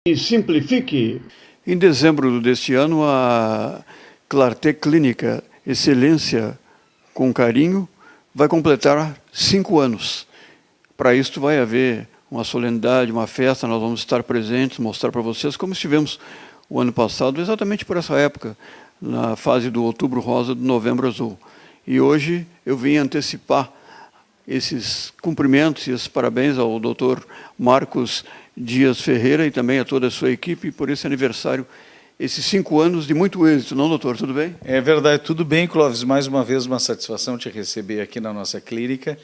E simplifique. Em dezembro deste ano, a Clarté Clínica Excelência com Carinho vai completar 5 anos. Para isso vai haver uma solenidade, uma festa, nós vamos estar presentes, mostrar para vocês como estivemos o ano passado, exatamente por essa época, na fase do Outubro Rosa, do Novembro Azul. E hoje eu vim antecipar esses cumprimentos e esses parabéns ao Dr. Marcos Dias Ferreira e também a toda a sua equipe por esse aniversário, esses 5 anos de muito êxito, não, doutor? Tudo bem? É verdade, tudo bem, Clóvis. Mais uma vez, uma satisfação te receber aqui na nossa clínica.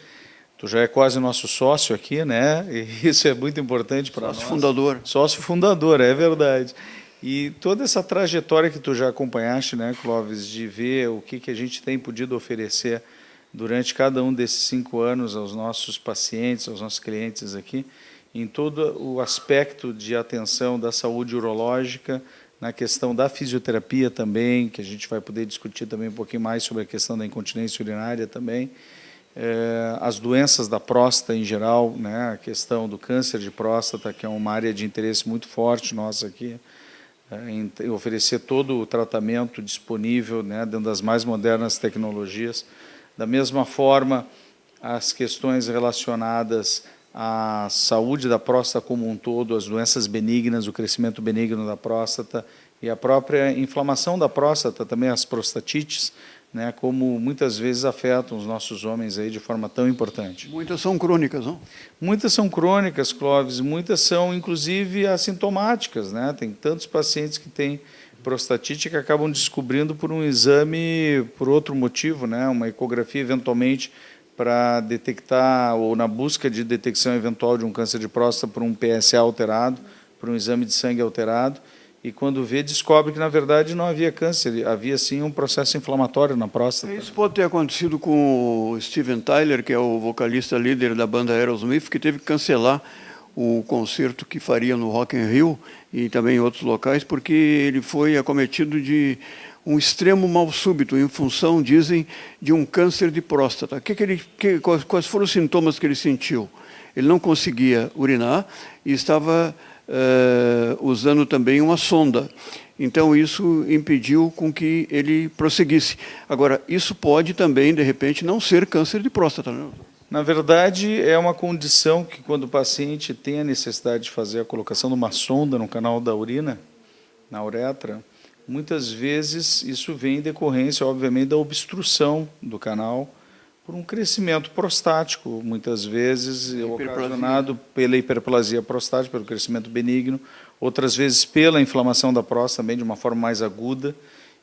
Tu já é quase nosso sócio aqui, né? E isso é muito importante para nós. Sócio fundador. Sócio fundador, é verdade. E toda essa trajetória que tu já acompanhaste, né, Clóvis, de ver o que a gente tem podido oferecer durante cada um desses 5 anos aos nossos pacientes, aos nossos clientes aqui, em todo o aspecto de atenção da saúde urológica, na questão da fisioterapia também, que a gente vai poder discutir também um pouquinho mais sobre a questão da incontinência urinária também, as doenças da próstata em geral, né, a questão do câncer de próstata, que é uma área de interesse muito forte nossa aqui, em oferecer todo o tratamento disponível, né, dentro das mais modernas tecnologias. Da mesma forma, as questões relacionadas à saúde da próstata como um todo, as doenças benignas, o crescimento benigno da próstata e a própria inflamação da próstata, também as prostatites, né, como muitas vezes afetam os nossos homens aí de forma tão importante. Muitas são crônicas, não? Muitas são crônicas, Clóvis, muitas são inclusive assintomáticas, né? Tem tantos pacientes que têm prostatite que acabam descobrindo por um exame, por outro motivo, né? Uma ecografia eventualmente para detectar, ou na busca de detecção eventual de um câncer de próstata por um PSA alterado, por um exame de sangue alterado, e quando vê, descobre que, na verdade, não havia câncer, havia sim um processo inflamatório na próstata. Isso pode ter acontecido com o Steven Tyler, que é o vocalista líder da banda Aerosmith, que teve que cancelar o concerto que faria no Rock in Rio e também em outros locais, porque ele foi acometido de um extremo mal súbito, em função, dizem, de um câncer de próstata. Quais foram os sintomas que ele sentiu? Ele não conseguia urinar e estava usando também uma sonda. Então, isso impediu com que ele prosseguisse. Agora, isso pode também, de repente, não ser câncer de próstata, não? Na verdade, é uma condição que, quando o paciente tem a necessidade de fazer a colocação de uma sonda no canal da urina, na uretra, muitas vezes isso vem em decorrência, obviamente, da obstrução do canal por um crescimento prostático, muitas vezes ocasionado pela hiperplasia prostática, pelo crescimento benigno, outras vezes pela inflamação da próstata, também de uma forma mais aguda,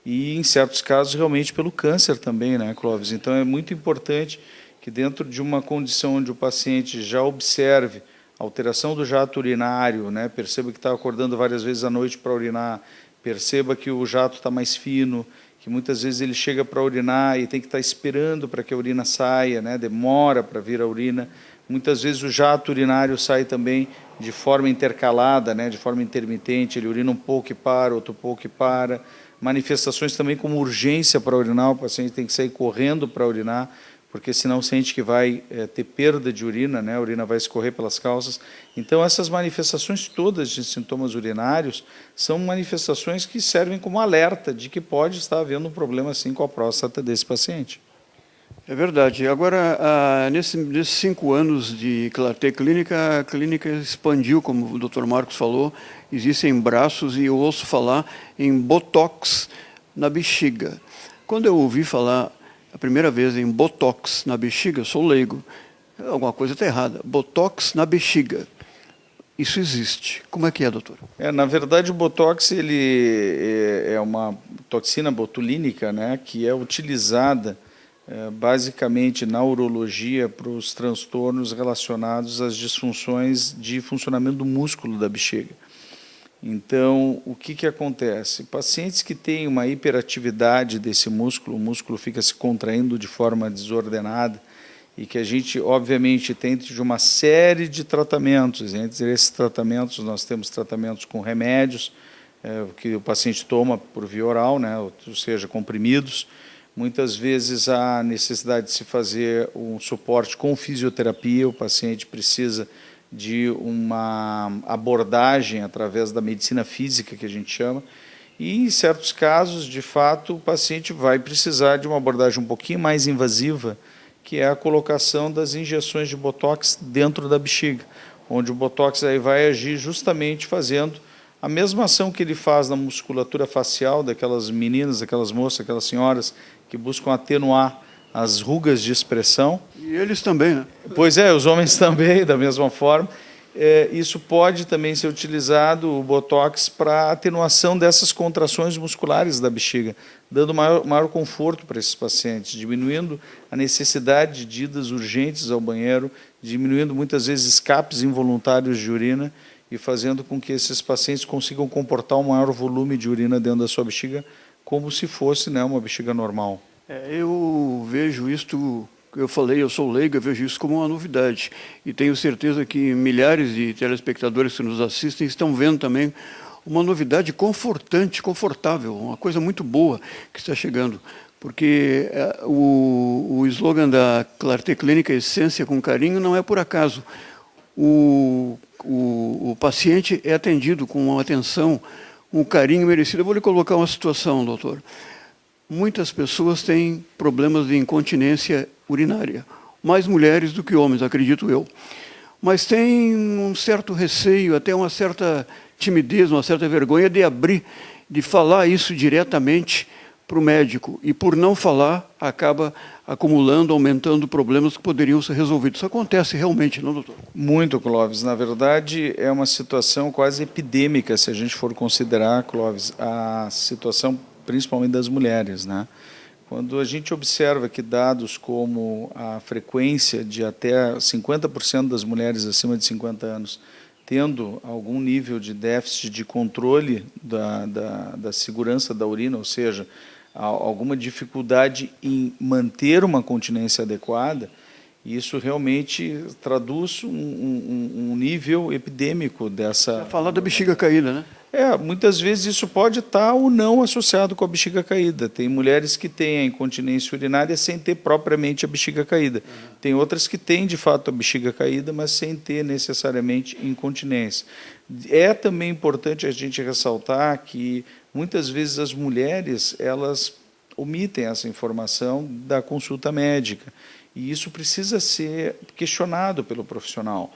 e, em certos casos, realmente pelo câncer também, né, Clóvis? Então, é muito importante que, dentro de uma condição onde o paciente já observe alteração do jato urinário, né, perceba que está acordando várias vezes à noite para urinar, perceba que o jato está mais fino, que muitas vezes ele chega para urinar e tem que estar esperando para que a urina saia, né, demora para vir a urina. Muitas vezes o jato urinário sai também de forma intercalada, né, de forma intermitente, ele urina um pouco e para, outro pouco e para. Manifestações também como urgência para urinar, o paciente tem que sair correndo para urinar, porque senão sente que vai ter perda de urina, né? A urina vai escorrer pelas calças. Então, essas manifestações todas de sintomas urinários são manifestações que servem como alerta de que pode estar havendo um problema, assim, com a próstata desse paciente. É verdade. Agora, nesses 5 anos de Clarté Clínica, a clínica expandiu, como o Dr. Marcos falou, existem braços e eu ouço falar em botox na bexiga. Quando eu ouvi falar a primeira vez em botox na bexiga, eu sou leigo, alguma coisa está errada. Botox na bexiga. Isso existe. Como é que é, doutor? Na verdade, o botox ele é uma toxina botulínica, né, que é utilizada basicamente na urologia para os transtornos relacionados às disfunções de funcionamento do músculo da bexiga. Então, o que acontece? Pacientes que têm uma hiperatividade desse músculo, o músculo fica se contraindo de forma desordenada e que a gente, obviamente, tem de uma série de tratamentos. Entre esses tratamentos, nós temos tratamentos com remédios, que o paciente toma por via oral, né, ou seja, comprimidos. Muitas vezes há necessidade de se fazer um suporte com fisioterapia, o paciente precisa de uma abordagem através da medicina física, que a gente chama, e, em certos casos, de fato, o paciente vai precisar de uma abordagem um pouquinho mais invasiva, que é a colocação das injeções de botox dentro da bexiga, onde o botox aí vai agir justamente fazendo a mesma ação que ele faz na musculatura facial daquelas meninas, daquelas moças, aquelas senhoras que buscam atenuar as rugas de expressão. E eles também, né? Pois é, os homens também, da mesma forma. Isso pode também ser utilizado, o botox, para atenuação dessas contrações musculares da bexiga, dando maior conforto para esses pacientes, diminuindo a necessidade de idas urgentes ao banheiro, diminuindo muitas vezes escapes involuntários de urina e fazendo com que esses pacientes consigam comportar um maior volume de urina dentro da sua bexiga, como se fosse, né, uma bexiga normal. Eu vejo isto, eu falei, eu sou leigo, eu vejo isso como uma novidade. E tenho certeza que milhares de telespectadores que nos assistem estão vendo também uma novidade confortável, uma coisa muito boa que está chegando. Porque o slogan da Clarté Clínica, Essência com Carinho, não é por acaso. O paciente é atendido com uma atenção, um carinho merecido. Eu vou lhe colocar uma situação, doutor. Muitas pessoas têm problemas de incontinência urinária, mais mulheres do que homens, acredito eu. Mas tem um certo receio, até uma certa timidez, uma certa vergonha de falar isso diretamente para o médico. E por não falar, acaba acumulando, aumentando problemas que poderiam ser resolvidos. Isso acontece realmente, não, doutor? Muito, Clóvis. Na verdade, é uma situação quase epidêmica, se a gente for considerar, Clóvis, a situação principalmente das mulheres, né? Quando a gente observa que dados como a frequência de até 50% das mulheres acima de 50 anos tendo algum nível de déficit de controle da segurança da urina, ou seja, alguma dificuldade em manter uma continência adequada, isso realmente traduz um nível epidêmico dessa... Falar da bexiga caída, né? Muitas vezes isso pode estar ou não associado com a bexiga caída. Tem mulheres que têm a incontinência urinária sem ter propriamente a bexiga caída. Tem outras que têm, de fato, a bexiga caída, mas sem ter necessariamente incontinência. É também importante a gente ressaltar que, muitas vezes, as mulheres elas omitem essa informação da consulta médica. E isso precisa ser questionado pelo profissional.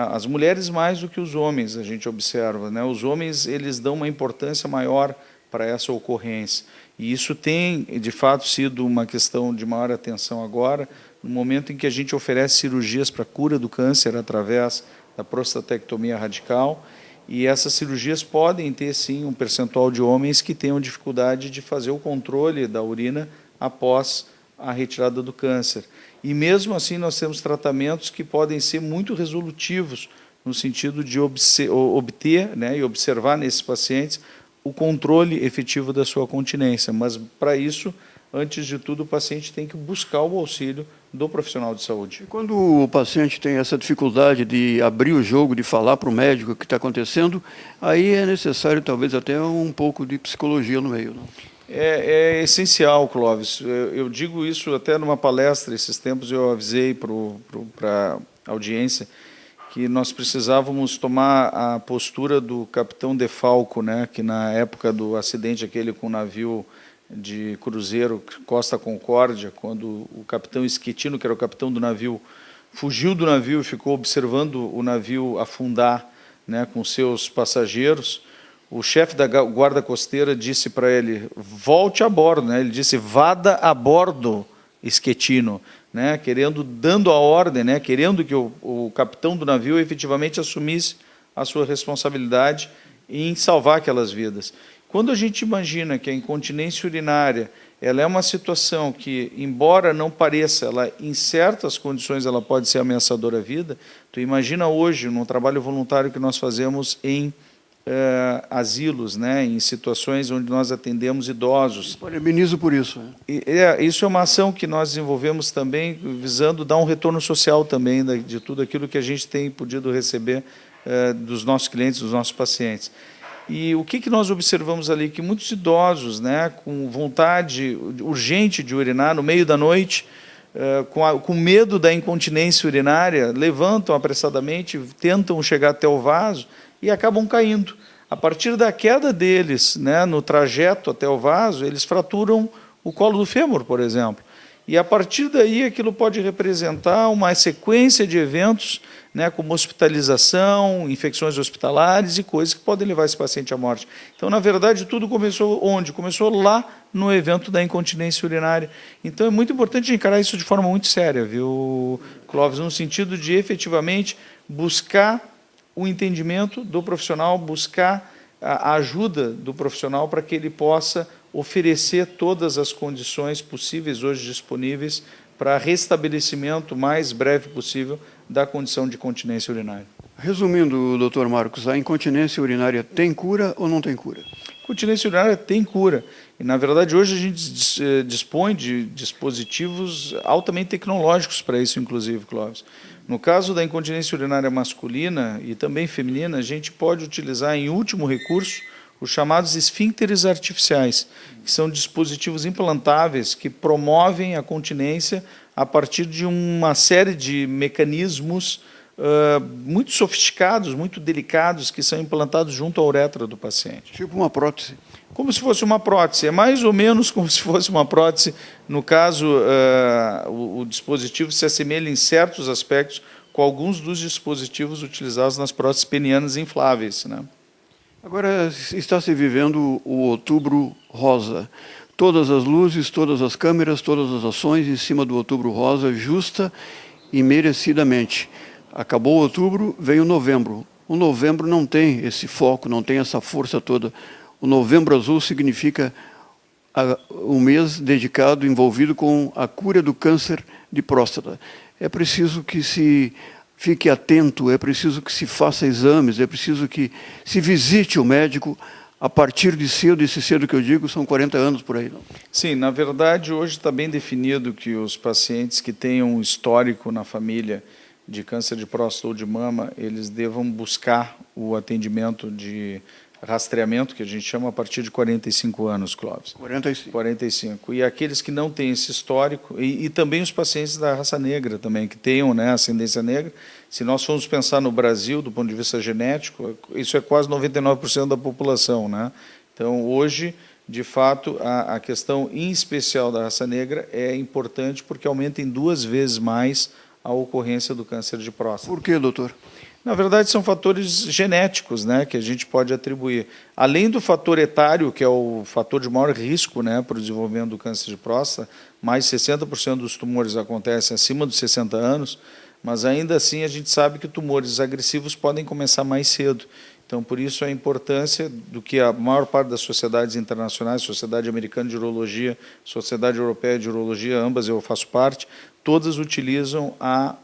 As mulheres mais do que os homens, a gente observa. Os homens eles dão uma importância maior para essa ocorrência. E isso tem, de fato, sido uma questão de maior atenção agora, no momento em que a gente oferece cirurgias para a cura do câncer através da prostatectomia radical, e essas cirurgias podem ter, sim, um percentual de homens que tenham dificuldade de fazer o controle da urina após a retirada do câncer. E mesmo assim nós temos tratamentos que podem ser muito resolutivos no sentido de obter, e observar nesses pacientes o controle efetivo da sua continência. Mas para isso, antes de tudo, o paciente tem que buscar o auxílio do profissional de saúde. E quando o paciente tem essa dificuldade de abrir o jogo, de falar para o médico o que está acontecendo, aí é necessário talvez até um pouco de psicologia no meio, não? É essencial, Clóvis. Eu digo isso até numa palestra esses tempos, eu avisei para a audiência que nós precisávamos tomar a postura do capitão De Falco, que na época do acidente aquele com o navio de cruzeiro Costa Concórdia, quando o capitão Schettino, que era o capitão do navio, fugiu do navio e ficou observando o navio afundar, com seus passageiros. O chefe da guarda costeira disse para ele, volte a bordo, Ele disse, vada a bordo, Schettino, dando a ordem, querendo que o capitão do navio efetivamente assumisse a sua responsabilidade em salvar aquelas vidas. Quando a gente imagina que a incontinência urinária ela é uma situação que, embora não pareça, ela, em certas condições ela pode ser ameaçadora à vida, tu imagina hoje, num trabalho voluntário que nós fazemos em asilos, em situações onde nós atendemos idosos. Parabenizo por isso. Isso é uma ação que nós desenvolvemos também, visando dar um retorno social também de tudo aquilo que a gente tem podido receber dos nossos clientes, dos nossos pacientes. E o que nós observamos ali? Que muitos idosos, com vontade urgente de urinar no meio da noite, com medo da incontinência urinária, levantam apressadamente, tentam chegar até o vaso e acabam caindo. A partir da queda deles, né, no trajeto até o vaso, eles fraturam o colo do fêmur, por exemplo. E, a partir daí, aquilo pode representar uma sequência de eventos, né, como hospitalização, infecções hospitalares e coisas que podem levar esse paciente à morte. Então, na verdade, tudo começou onde? Começou lá no evento da incontinência urinária. Então, é muito importante encarar isso de forma muito séria, viu, Clóvis? No sentido de, efetivamente, buscar o entendimento do profissional, buscar a ajuda do profissional para que ele possa oferecer todas as condições possíveis hoje disponíveis para restabelecimento o mais breve possível da condição de continência urinária. Resumindo, doutor Marcos, a incontinência urinária tem cura ou não tem cura? Continência urinária tem cura. E, na verdade, hoje a gente dispõe de dispositivos altamente tecnológicos para isso, inclusive, Clóvis. No caso da incontinência urinária masculina e também feminina, a gente pode utilizar, em último recurso, os chamados esfíncteres artificiais, que são dispositivos implantáveis que promovem a continência a partir de uma série de mecanismos muito sofisticados, muito delicados, que são implantados junto à uretra do paciente. Tipo uma prótese. Como se fosse uma prótese, é mais ou menos como se fosse uma prótese. No caso, o dispositivo se assemelha em certos aspectos com alguns dos dispositivos utilizados nas próteses penianas infláveis, né? Agora está se vivendo o Outubro Rosa. Todas as luzes, todas as câmeras, todas as ações em cima do Outubro Rosa, justa e merecidamente. Acabou outubro, veio novembro. O novembro não tem esse foco, não tem essa força toda. O Novembro Azul significa um mês dedicado, envolvido com a cura do câncer de próstata. É preciso que se fique atento, é preciso que se faça exames, é preciso que se visite o médico a partir de cedo. Esse cedo que eu digo são 40 anos por aí. Não? Sim, na verdade, hoje está bem definido que os pacientes que tenham um histórico na família de câncer de próstata ou de mama, eles devam buscar o atendimento de rastreamento, que a gente chama a partir de 45 anos, Clóvis. 45. E aqueles que não têm esse histórico, e também os pacientes da raça negra também, que tenham, né, ascendência negra. Se nós formos pensar no Brasil, do ponto de vista genético, isso é quase 99% da população, né? Então, hoje, de fato, a questão em especial da raça negra é importante porque aumenta em 2 vezes mais a ocorrência do câncer de próstata. Por quê, doutor? Na verdade, são fatores genéticos, né, que a gente pode atribuir. Além do fator etário, que é o fator de maior risco, né, para o desenvolvimento do câncer de próstata, mais de 60% dos tumores acontecem acima dos 60 anos, mas ainda assim a gente sabe que tumores agressivos podem começar mais cedo. Então, por isso a importância do que a maior parte das sociedades internacionais, Sociedade Americana de Urologia, Sociedade Europeia de Urologia, ambas eu faço parte, todas utilizam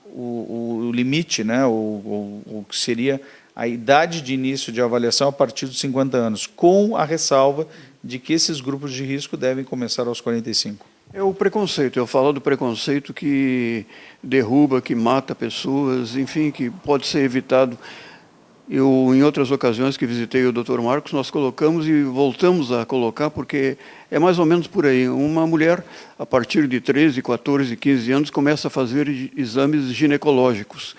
o limite, né, o que seria a idade de início de avaliação a partir dos 50 anos, com a ressalva de que esses grupos de risco devem começar aos 45. É o preconceito, eu falo do preconceito que derruba, que mata pessoas, enfim, que pode ser evitado. Eu, em outras ocasiões que visitei o Dr. Marcos, nós colocamos e voltamos a colocar, porque é mais ou menos por aí. Uma mulher, a partir de 13, 14, 15 anos, começa a fazer exames ginecológicos.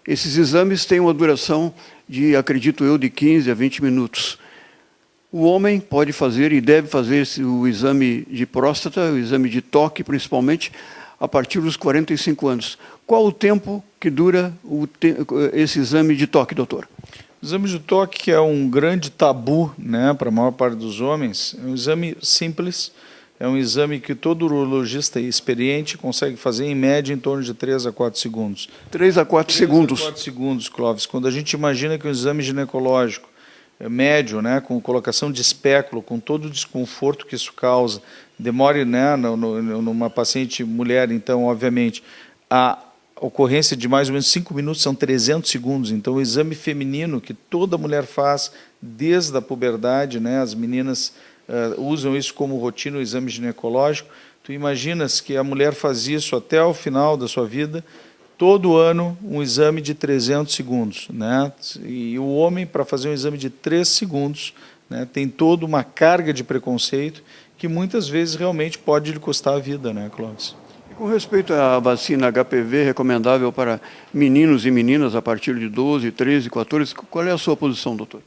Esses exames têm uma duração de, acredito eu, de 15 a 20 minutos. O homem pode fazer e deve fazer o exame de próstata, o exame de toque, principalmente, a partir dos 45 anos. Qual o tempo que dura esse exame de toque, doutor? O exame de toque, que é um grande tabu, né, para a maior parte dos homens, é um exame simples, é um exame que todo urologista experiente consegue fazer, em média, em torno de 3 a 4 segundos. 3 a 4 segundos. 3 a 4 segundos, Clóvis. Quando a gente imagina que um exame ginecológico médio, né, com colocação de espéculo, com todo o desconforto que isso causa, demore, né, numa paciente mulher, então, obviamente, a ocorrência de mais ou menos 5 minutos são 300 segundos. Então, o exame feminino que toda mulher faz desde a puberdade, né, as meninas usam isso como rotina, o exame ginecológico. Tu imaginas que a mulher faz isso até o final da sua vida, todo ano um exame de 300 segundos, né? E o homem, para fazer um exame de 3 segundos, né, tem toda uma carga de preconceito que muitas vezes realmente pode lhe custar a vida, né, Clóvis? Com respeito à vacina HPV recomendável para meninos e meninas a partir de 12, 13, 14, qual é a sua posição, doutor?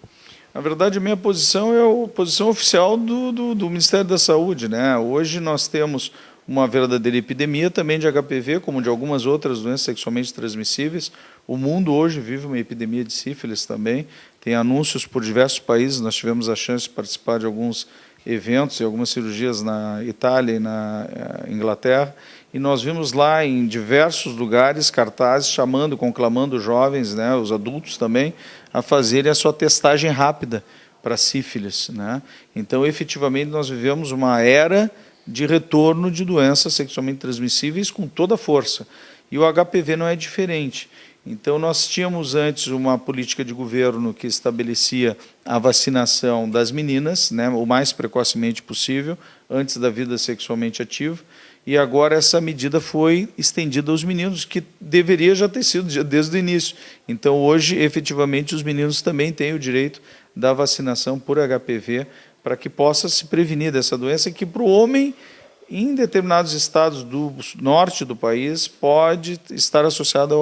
Na verdade, a minha posição é a posição oficial do Ministério da Saúde, né? Hoje nós temos uma verdadeira epidemia também de HPV, como de algumas outras doenças sexualmente transmissíveis. O mundo hoje vive uma epidemia de sífilis também. Tem anúncios por diversos países, nós tivemos a chance de participar de alguns eventos e algumas cirurgias na Itália e na Inglaterra, e nós vimos lá em diversos lugares cartazes conclamando jovens, né, os adultos também, a fazerem a sua testagem rápida para sífilis, né? Então, efetivamente, nós vivemos uma era de retorno de doenças sexualmente transmissíveis com toda a força. E o HPV não é diferente. Então, nós tínhamos antes uma política de governo que estabelecia a vacinação das meninas, né, o mais precocemente possível, antes da vida sexualmente ativa, e agora essa medida foi estendida aos meninos, que deveria já ter sido desde o início. Então, hoje, efetivamente, os meninos também têm o direito da vacinação por HPV, para que possa se prevenir dessa doença, que para o homem, em determinados estados do norte do país, pode estar associada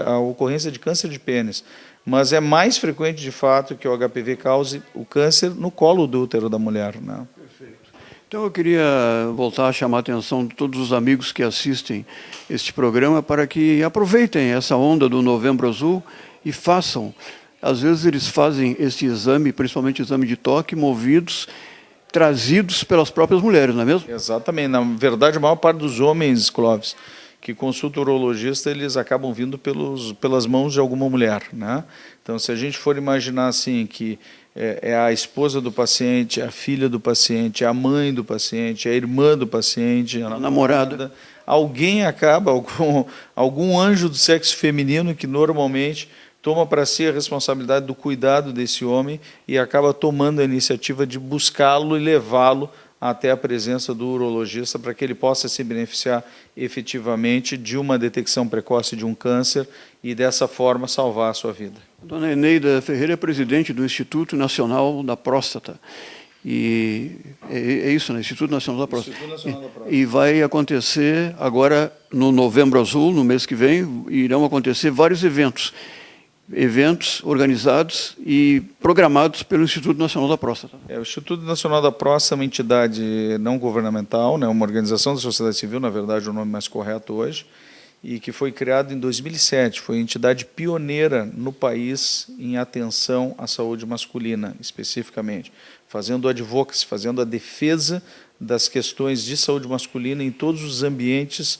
à ocorrência de câncer de pênis. Mas é mais frequente, de fato, que o HPV cause o câncer no colo do útero da mulher, né? Perfeito. Então, eu queria voltar a chamar a atenção de todos os amigos que assistem este programa para que aproveitem essa onda do Novembro Azul e façam. Às vezes eles fazem esse exame, principalmente exame de toque, trazidos pelas próprias mulheres, não é mesmo? Exatamente. Na verdade, a maior parte dos homens, Clóvis, que consultam o urologista, eles acabam vindo pelas mãos de alguma mulher, né? Então, se a gente for imaginar assim, que é a esposa do paciente, a filha do paciente, a mãe do paciente, a irmã do paciente, a namorada, alguém acaba, algum anjo do sexo feminino que normalmente toma para si a responsabilidade do cuidado desse homem e acaba tomando a iniciativa de buscá-lo e levá-lo até a presença do urologista para que ele possa se beneficiar efetivamente de uma detecção precoce de um câncer e dessa forma salvar a sua vida. Dona Eneida Ferreira é presidente do Instituto Nacional da Próstata. E é isso, né? Instituto Nacional da Próstata. Instituto Nacional da Próstata. E vai acontecer agora no Novembro Azul, no mês que vem, irão acontecer vários eventos organizados e programados pelo Instituto Nacional da Próstata. O Instituto Nacional da Próstata é uma entidade não governamental, né, uma organização da sociedade civil, na verdade, o nome mais correto hoje, e que foi criado em 2007. Foi a entidade pioneira no país em atenção à saúde masculina, especificamente, fazendo advocacy, fazendo a defesa das questões de saúde masculina em todos os ambientes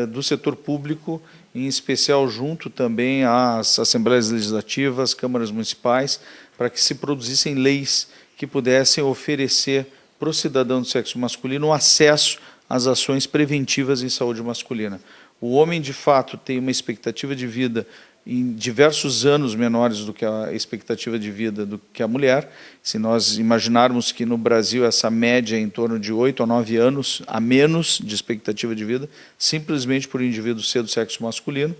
do setor público, em especial junto também às assembleias legislativas, câmaras municipais, para que se produzissem leis que pudessem oferecer para o cidadão do sexo masculino acesso às ações preventivas em saúde masculina. O homem, de fato, tem uma expectativa de vida em diversos anos menores do que a expectativa de vida do que a mulher. Se nós imaginarmos que no Brasil essa média é em torno de 8 a 9 anos a menos de expectativa de vida, simplesmente por indivíduo ser do sexo masculino,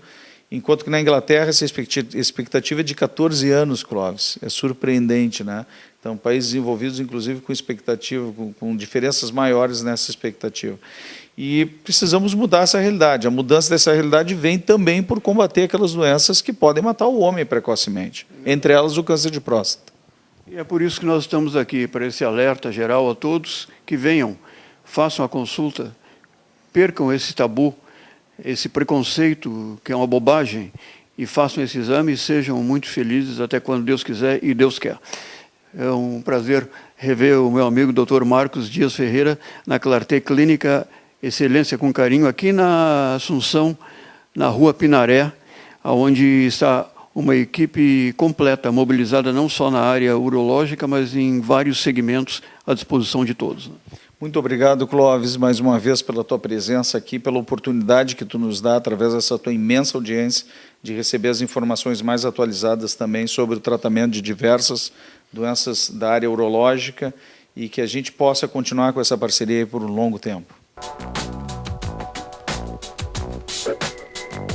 enquanto que na Inglaterra essa expectativa é de 14 anos, Clóvis. É surpreendente, né? Então, países desenvolvidos, inclusive, com expectativa, com diferenças maiores nessa expectativa. E precisamos mudar essa realidade. A mudança dessa realidade vem também por combater aquelas doenças que podem matar o homem precocemente, entre elas o câncer de próstata. E é por isso que nós estamos aqui, para esse alerta geral a todos que venham, façam a consulta, percam esse tabu, esse preconceito que é uma bobagem, e façam esse exame e sejam muito felizes até quando Deus quiser e Deus quer. É um prazer rever o meu amigo Dr. Marcos Dias Ferreira na Clarté Clínica Excelência com Carinho, aqui na Assunção, na Rua Pinaré, onde está uma equipe completa, mobilizada não só na área urológica, mas em vários segmentos à disposição de todos. Muito obrigado, Clóvis, mais uma vez pela tua presença aqui, pela oportunidade que tu nos dá, através dessa tua imensa audiência, de receber as informações mais atualizadas também sobre o tratamento de diversas doenças da área urológica e que a gente possa continuar com essa parceria por um longo tempo.